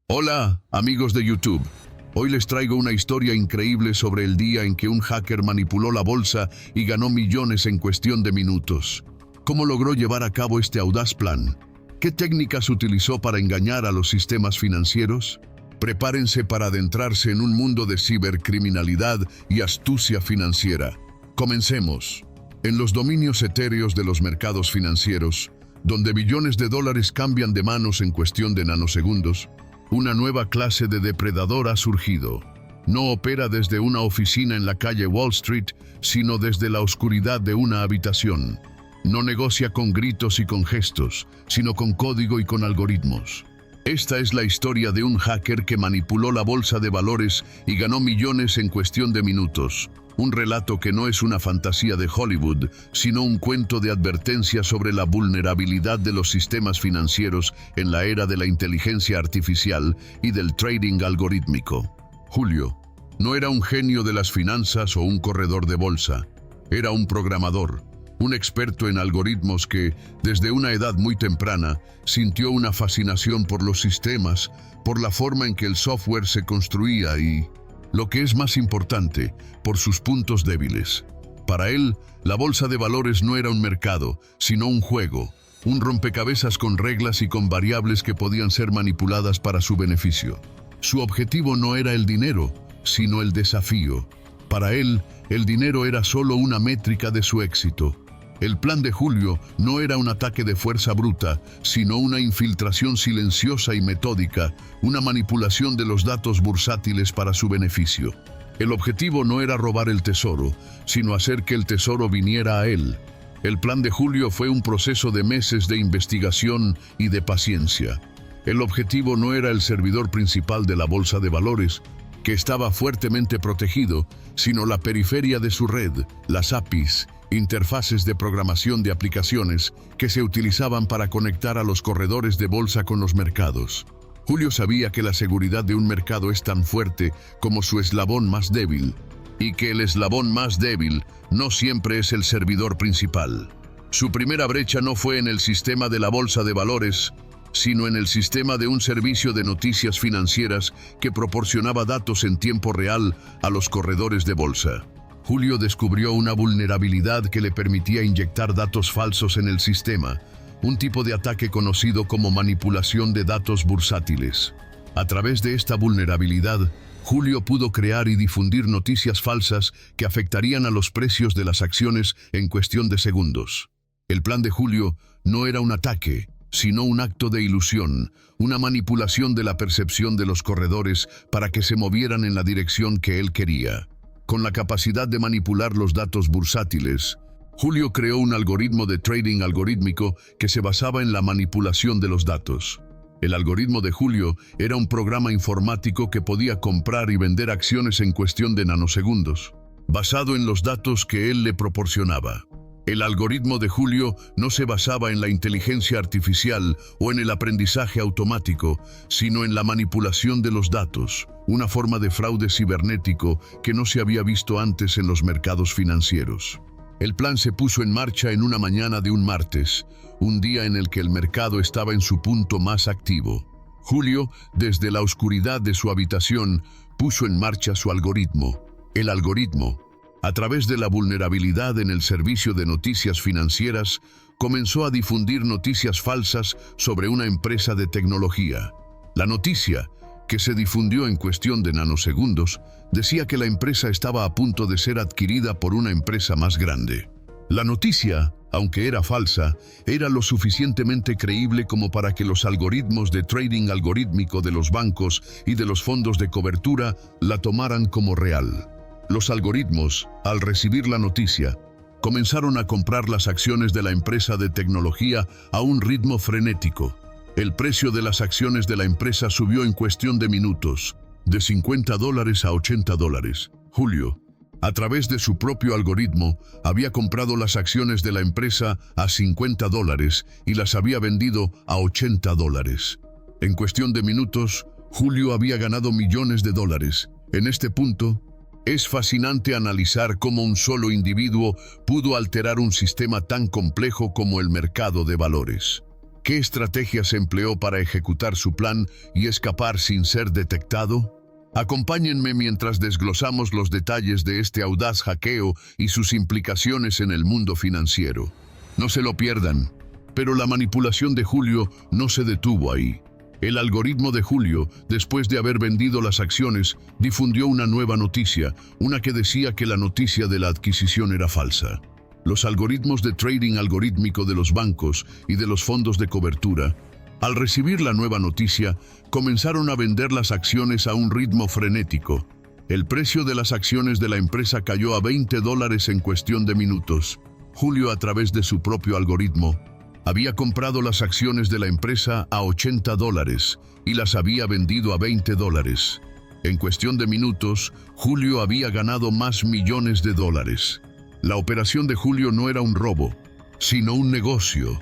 Hola, amigos de YouTube. Hoy les traigo una historia increíble sobre el día en que un hacker manipuló la bolsa y ganó millones en cuestión de minutos. ¿Cómo logró llevar a cabo este audaz plan? ¿Qué técnicas utilizó para engañar a los sistemas financieros? Prepárense para adentrarse en un mundo de cibercriminalidad y astucia financiera. Comencemos. En los dominios etéreos de los mercados financieros, donde billones de dólares cambian de manos en cuestión de nanosegundos, una nueva clase de depredador ha surgido. No opera desde una oficina en la calle Wall Street, sino desde la oscuridad de una habitación. No negocia con gritos y con gestos, sino con código y con algoritmos. Esta es la historia de un hacker que manipuló la bolsa de valores y ganó millones en cuestión de minutos. Un relato que no es una fantasía de Hollywood, sino un cuento de advertencia sobre la vulnerabilidad de los sistemas financieros en la era de la inteligencia artificial y del trading algorítmico. Julio no era un genio de las finanzas o un corredor de bolsa. Era un programador, un experto en algoritmos que, desde una edad muy temprana, sintió una fascinación por los sistemas, por la forma en que el software se construía y, lo que es más importante, por sus puntos débiles. Para él, la bolsa de valores no era un mercado, sino un juego, un rompecabezas con reglas y con variables que podían ser manipuladas para su beneficio. Su objetivo no era el dinero, sino el desafío. Para él, el dinero era solo una métrica de su éxito. El plan de Julio no era un ataque de fuerza bruta, sino una infiltración silenciosa y metódica, una manipulación de los datos bursátiles para su beneficio. El objetivo no era robar el tesoro, sino hacer que el tesoro viniera a él. El plan de Julio fue un proceso de meses de investigación y de paciencia. El objetivo no era el servidor principal de la bolsa de valores, que estaba fuertemente protegido, sino la periferia de su red, las APIs, interfaces de programación de aplicaciones que se utilizaban para conectar a los corredores de bolsa con los mercados. Julio sabía que la seguridad de un mercado es tan fuerte como su eslabón más débil, y que el eslabón más débil no siempre es el servidor principal. Su primera brecha no fue en el sistema de la bolsa de valores, sino en el sistema de un servicio de noticias financieras que proporcionaba datos en tiempo real a los corredores de bolsa. Julio descubrió una vulnerabilidad que le permitía inyectar datos falsos en el sistema, un tipo de ataque conocido como manipulación de datos bursátiles. A través de esta vulnerabilidad, Julio pudo crear y difundir noticias falsas que afectarían a los precios de las acciones en cuestión de segundos. El plan de Julio no era un ataque, sino un acto de ilusión, una manipulación de la percepción de los corredores para que se movieran en la dirección que él quería. Con la capacidad de manipular los datos bursátiles, Julio creó un algoritmo de trading algorítmico que se basaba en la manipulación de los datos. El algoritmo de Julio era un programa informático que podía comprar y vender acciones en cuestión de nanosegundos, basado en los datos que él le proporcionaba. El algoritmo de Julio no se basaba en la inteligencia artificial o en el aprendizaje automático, sino en la manipulación de los datos, una forma de fraude cibernético que no se había visto antes en los mercados financieros. El plan se puso en marcha en una mañana de un martes, un día en el que el mercado estaba en su punto más activo. Julio, desde la oscuridad de su habitación, puso en marcha su algoritmo. El algoritmo, a través de la vulnerabilidad en el servicio de noticias financieras, comenzó a difundir noticias falsas sobre una empresa de tecnología. La noticia, que se difundió en cuestión de nanosegundos, decía que la empresa estaba a punto de ser adquirida por una empresa más grande. La noticia, aunque era falsa, era lo suficientemente creíble como para que los algoritmos de trading algorítmico de los bancos y de los fondos de cobertura la tomaran como real. Los algoritmos, al recibir la noticia, comenzaron a comprar las acciones de la empresa de tecnología a un ritmo frenético. El precio de las acciones de la empresa subió en cuestión de minutos, de $50 a $80. Julio, a través de su propio algoritmo, había comprado las acciones de la empresa a $50 y las había vendido a $80. En cuestión de minutos, Julio había ganado millones de dólares. En este punto, es fascinante analizar cómo un solo individuo pudo alterar un sistema tan complejo como el mercado de valores. ¿Qué estrategia se empleó para ejecutar su plan y escapar sin ser detectado? Acompáñenme mientras desglosamos los detalles de este audaz hackeo y sus implicaciones en el mundo financiero. No se lo pierdan. Pero la manipulación de Julio no se detuvo ahí. El algoritmo de Julio, después de haber vendido las acciones, difundió una nueva noticia, una que decía que la noticia de la adquisición era falsa. Los algoritmos de trading algorítmico de los bancos y de los fondos de cobertura, al recibir la nueva noticia, comenzaron a vender las acciones a un ritmo frenético. El precio de las acciones de la empresa cayó a $20 en cuestión de minutos. Julio, a través de su propio algoritmo, había comprado las acciones de la empresa a $80 y las había vendido a $20. En cuestión de minutos, Julio había ganado más millones de dólares. La operación de Julio no era un robo, sino un negocio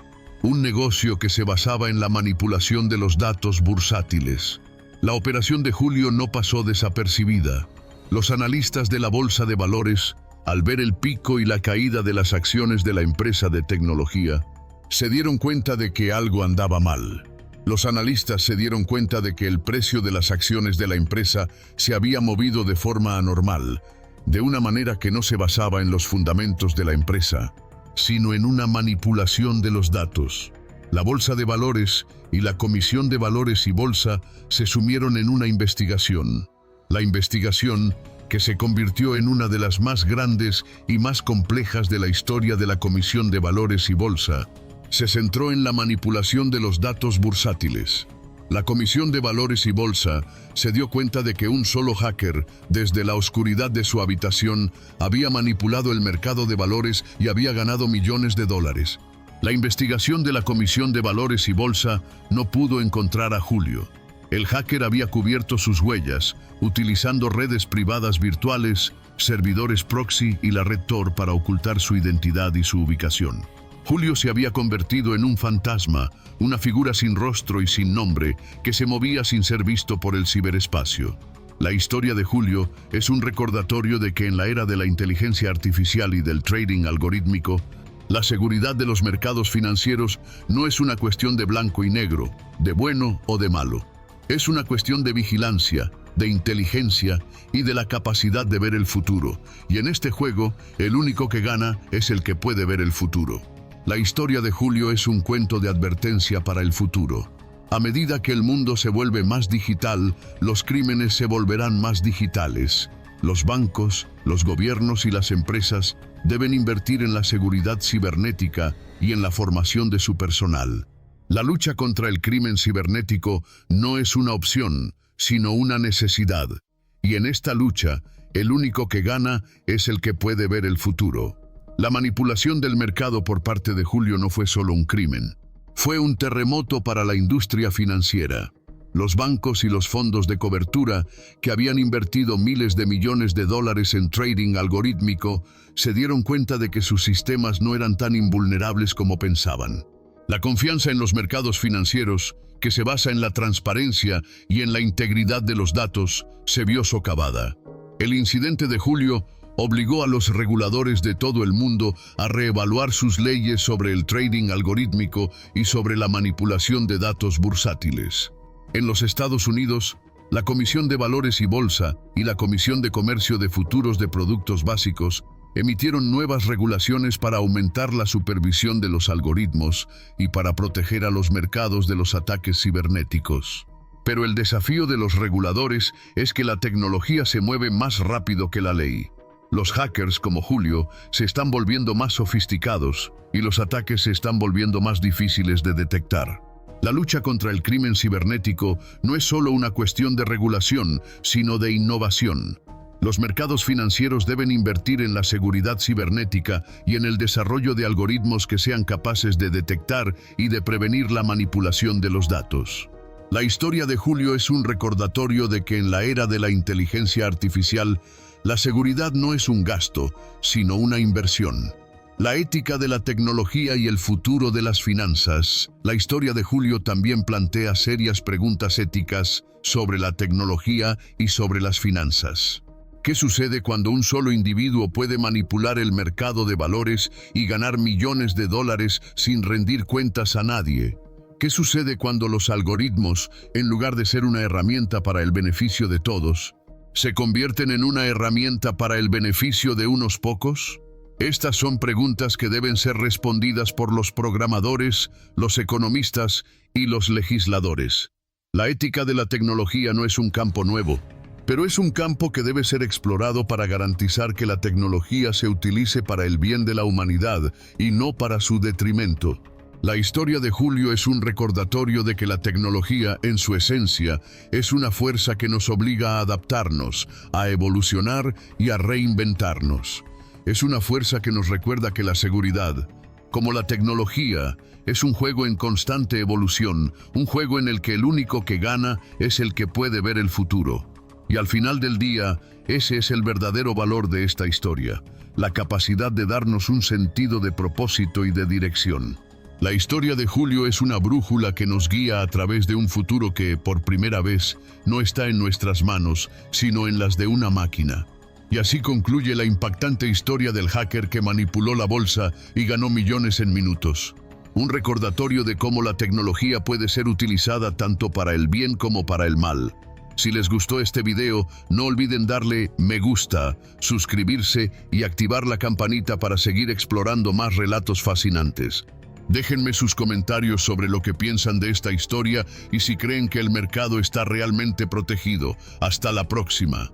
que se basaba en la manipulación de los datos bursátiles. La operación de Julio no pasó desapercibida. Los analistas de la bolsa de valores, al ver el pico y la caída de las acciones de la empresa de tecnología, se dieron cuenta de que algo andaba mal. Los analistas se dieron cuenta de que el precio de las acciones de la empresa se había movido de forma anormal, de una manera que no se basaba en los fundamentos de la empresa, sino en una manipulación de los datos. La Bolsa de Valores y la Comisión de Valores y Bolsa se sumieron en una investigación. La investigación, que se convirtió en una de las más grandes y más complejas de la historia de la Comisión de Valores y Bolsa, se centró en la manipulación de los datos bursátiles. La Comisión de Valores y Bolsa se dio cuenta de que un solo hacker, desde la oscuridad de su habitación, había manipulado el mercado de valores y había ganado millones de dólares. La investigación de la Comisión de Valores y Bolsa no pudo encontrar a Julio. El hacker había cubierto sus huellas, utilizando redes privadas virtuales, servidores proxy y la red Tor para ocultar su identidad y su ubicación. Julio se había convertido en un fantasma, una figura sin rostro y sin nombre, que se movía sin ser visto por el ciberespacio. La historia de Julio es un recordatorio de que en la era de la inteligencia artificial y del trading algorítmico, la seguridad de los mercados financieros no es una cuestión de blanco y negro, de bueno o de malo. Es una cuestión de vigilancia, de inteligencia y de la capacidad de ver el futuro. Y en este juego, el único que gana es el que puede ver el futuro. La historia de Julio es un cuento de advertencia para el futuro. A medida que el mundo se vuelve más digital, los crímenes se volverán más digitales. Los bancos, los gobiernos y las empresas deben invertir en la seguridad cibernética y en la formación de su personal. La lucha contra el crimen cibernético no es una opción, sino una necesidad. Y en esta lucha, el único que gana es el que puede ver el futuro. La manipulación del mercado por parte de Julio no fue solo un crimen. Fue un terremoto para la industria financiera. Los bancos y los fondos de cobertura, que habían invertido miles de millones de dólares en trading algorítmico, se dieron cuenta de que sus sistemas no eran tan invulnerables como pensaban. La confianza en los mercados financieros, que se basa en la transparencia y en la integridad de los datos, se vio socavada. El incidente de Julio obligó a los reguladores de todo el mundo a reevaluar sus leyes sobre el trading algorítmico y sobre la manipulación de datos bursátiles. En los Estados Unidos, la Comisión de Valores y Bolsa y la Comisión de Comercio de Futuros de Productos Básicos emitieron nuevas regulaciones para aumentar la supervisión de los algoritmos y para proteger a los mercados de los ataques cibernéticos. Pero el desafío de los reguladores es que la tecnología se mueve más rápido que la ley. Los hackers como Julio se están volviendo más sofisticados y los ataques se están volviendo más difíciles de detectar. La lucha contra el crimen cibernético no es solo una cuestión de regulación, sino de innovación. Los mercados financieros deben invertir en la seguridad cibernética y en el desarrollo de algoritmos que sean capaces de detectar y de prevenir la manipulación de los datos. La historia de Julio es un recordatorio de que en la era de la inteligencia artificial, la seguridad no es un gasto, sino una inversión. La ética de la tecnología y el futuro de las finanzas. La historia de Julio también plantea serias preguntas éticas sobre la tecnología y sobre las finanzas. ¿Qué sucede cuando un solo individuo puede manipular el mercado de valores y ganar millones de dólares sin rendir cuentas a nadie? ¿Qué sucede cuando los algoritmos, en lugar de ser una herramienta para el beneficio de todos, se convierten en una herramienta para el beneficio de unos pocos? Estas son preguntas que deben ser respondidas por los programadores, los economistas y los legisladores. La ética de la tecnología no es un campo nuevo, pero es un campo que debe ser explorado para garantizar que la tecnología se utilice para el bien de la humanidad y no para su detrimento. La historia de Julio es un recordatorio de que la tecnología, en su esencia, es una fuerza que nos obliga a adaptarnos, a evolucionar y a reinventarnos. Es una fuerza que nos recuerda que la seguridad, como la tecnología, es un juego en constante evolución, un juego en el que el único que gana es el que puede ver el futuro. Y al final del día, ese es el verdadero valor de esta historia, la capacidad de darnos un sentido de propósito y de dirección. La historia de Julio es una brújula que nos guía a través de un futuro que, por primera vez, no está en nuestras manos, sino en las de una máquina. Y así concluye la impactante historia del hacker que manipuló la bolsa y ganó millones en minutos. Un recordatorio de cómo la tecnología puede ser utilizada tanto para el bien como para el mal. Si les gustó este video, no olviden darle me gusta, suscribirse y activar la campanita para seguir explorando más relatos fascinantes. Déjenme sus comentarios sobre lo que piensan de esta historia y si creen que el mercado está realmente protegido. Hasta la próxima.